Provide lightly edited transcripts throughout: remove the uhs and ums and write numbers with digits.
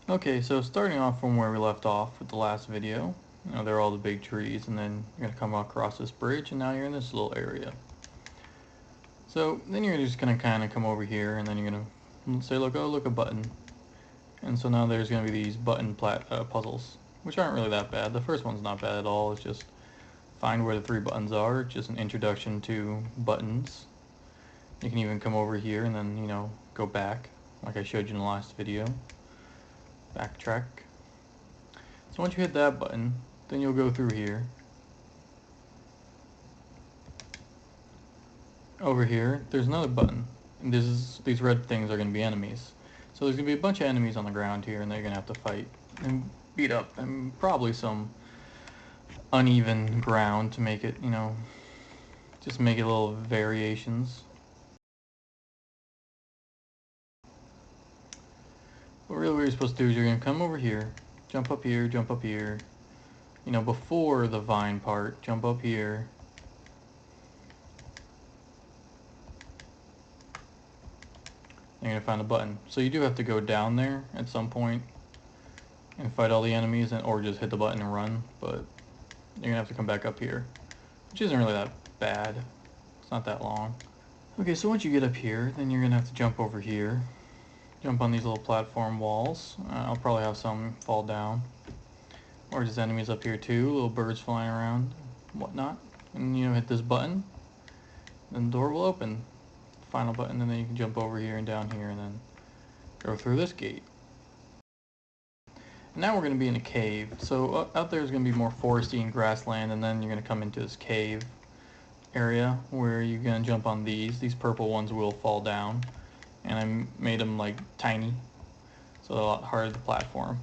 Okay, so starting off from where we left off with the last video, there are all the big trees, and then you're going to come across this bridge, and now you're in this little area. So then you're just going to kind of come over here, and then you're going to say, look, oh, look, a button. And so now there's going to be these button puzzles, which aren't really that bad. The first one's not bad at all. It's just find where the 3 buttons are, just an introduction to buttons. You can even come over here and then, go back, like I showed you in the last video. Backtrack. So once you hit that button, then you'll go through here. Over here, there's another button. And these red things are going to be enemies. So there's going to be a bunch of enemies on the ground here, and they're going to have to fight and beat up, and probably some uneven ground to make it, just make it little variations. But really what you're supposed to do is you're going to come over here, jump up here, before the vine part, jump up here. You're going to find a button. So you do have to go down there at some point and fight all the enemies, or just hit the button and run, but you're going to have to come back up here, which isn't really that bad. It's not that long. Okay, so once you get up here, then you're going to have to jump over here. Jump on these little platform walls. I'll probably have some fall down. Or just enemies up here too, little birds flying around, whatnot. And hit this button, then the door will open. Final button, and then you can jump over here and down here and then go through this gate. And now we're going to be in a cave. So out there is going to be more foresty and grassland, and then you're going to come into this cave area where you're going to jump on these. These purple ones will fall down. And I made them like tiny, so they're a lot harder to platform.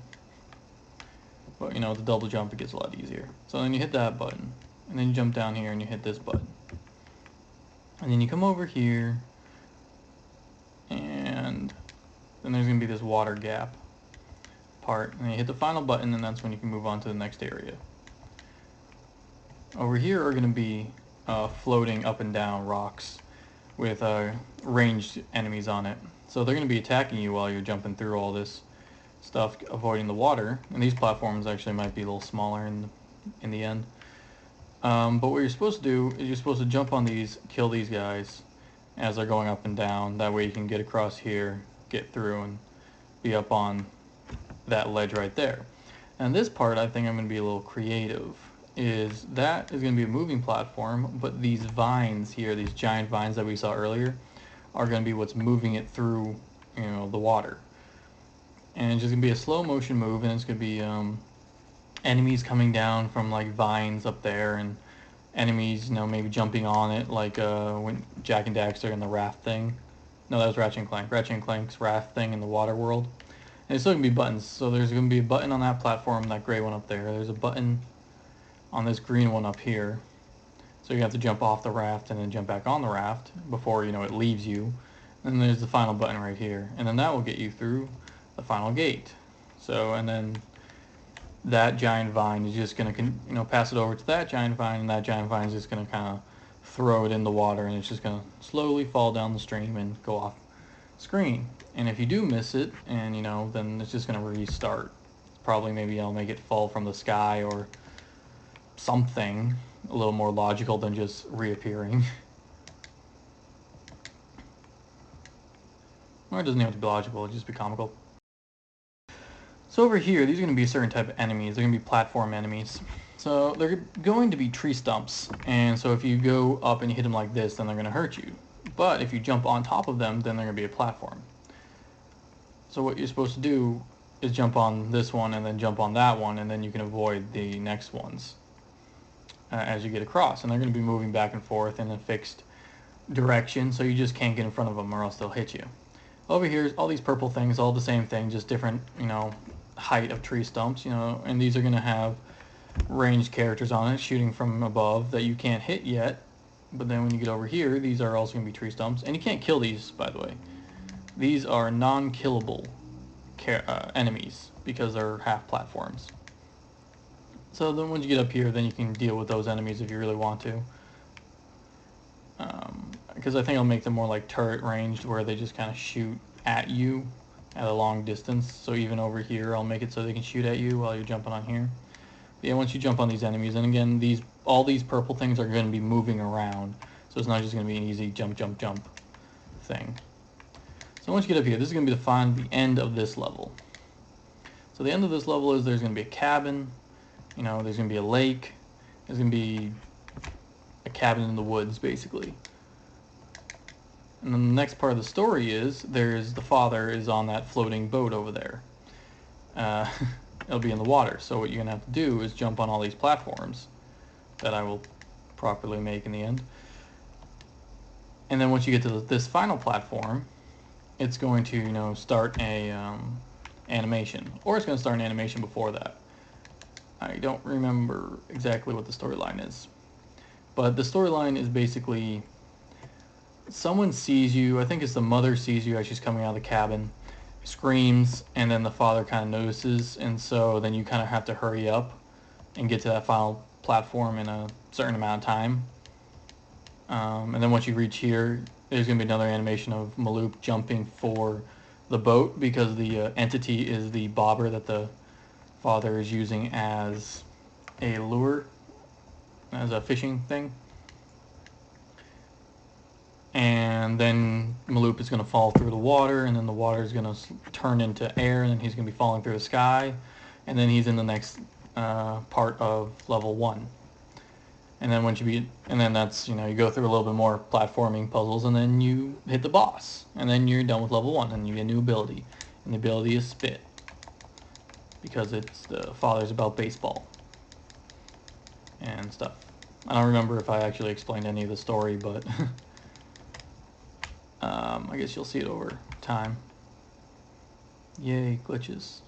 But with the double jump it gets a lot easier. So then you hit that button, and then you jump down here and you hit this button. And then you come over here, and then there's going to be this water gap part. And then you hit the final button, and that's when you can move on to the next area. Over here are going to be floating up and down rocks with ranged enemies on it. So they're going to be attacking you while you're jumping through all this stuff, avoiding the water. And these platforms actually might be a little smaller in the end. But what you're supposed to do is you're supposed to jump on these, kill these guys as they're going up and down. That way you can get across here, get through, and be up on that ledge right there. And this part, I think I'm going to be a little creative. Is going to be a moving platform, but these vines here, these giant vines that we saw earlier, are going to be what's moving it through, the water. And it's just going to be a slow motion move, and it's going to be enemies coming down from like vines up there, and enemies, maybe jumping on it, like when Jak and Daxter in the raft thing. No, that was Ratchet and Clank. Ratchet and Clank's raft thing in the water world. And it's still going to be buttons. So there's going to be a button on that platform, that gray one up there. There's a button on this green one up here. So you have to jump off the raft and then jump back on the raft before it leaves you. And there's the final button right here, and then that will get you through the final gate. So, and then that giant vine is just going to pass it over to that giant vine, and that giant vine is just going to kind of throw it in the water, and it's just going to slowly fall down the stream and go off screen. And if you do miss it, and then it's just going to restart. Probably maybe I'll make it fall from the sky or something a little more logical than just reappearing. Or it doesn't have to be logical, it'll just be comical. So over here, these are going to be a certain type of enemies. They're going to be platform enemies. So they're going to be tree stumps. And so if you go up and you hit them like this, then they're going to hurt you. But if you jump on top of them, then they're going to be a platform. So what you're supposed to do is jump on this one and then jump on that one, and then you can avoid the next ones as you get across. And they're going to be moving back and forth in a fixed direction, so you just can't get in front of them or else they'll hit you. Over here, all these purple things, all the same thing, just different, height of tree stumps, and these are going to have ranged characters on it, shooting from above that you can't hit yet. But then when you get over here, these are also going to be tree stumps, and you can't kill these, by the way. These are non-killable enemies because they're half platforms. So then once you get up here, then you can deal with those enemies if you really want to. Because I think I'll make them more like turret ranged, where they just kind of shoot at you at a long distance. So even over here, I'll make it so they can shoot at you while you're jumping on here. But yeah, once you jump on these enemies, and again, all these purple things are going to be moving around. So it's not just going to be an easy jump, jump, jump thing. So once you get up here, this is going to be the end of this level. So the end of this level is there's going to be a cabin, you know, there's going to be a lake, there's going to be a cabin in the woods, basically. And then the next part of the story is the father is on that floating boat over there. It'll be in the water. So what you're going to have to do is jump on all these platforms that I will properly make in the end. And then once you get to this final platform, it's going to, you know, start a animation, or it's going to start an animation before that. I don't remember exactly what the storyline is, but the storyline is basically someone sees you. I think it's the mother sees you as she's coming out of the cabin, screams, and then the father kind of notices, and so then you kind of have to hurry up and get to that final platform in a certain amount of time. And then once you reach here, there's going to be another animation of Maloop jumping for the boat, because the entity is the bobber that the father is using as a lure, as a fishing thing. And then Maloop is going to fall through the water, and then the water is going to turn into air, and then he's going to be falling through the sky, and then he's in the next part of level 1. And then and then that's, you know, you go through a little bit more platforming puzzles, and then you hit the boss, and then you're done with level 1, and you get a new ability, and the ability is Spit, because it's the father's about baseball and stuff. I don't remember if I actually explained any of the story, but I guess you'll see it over time. Yay, glitches.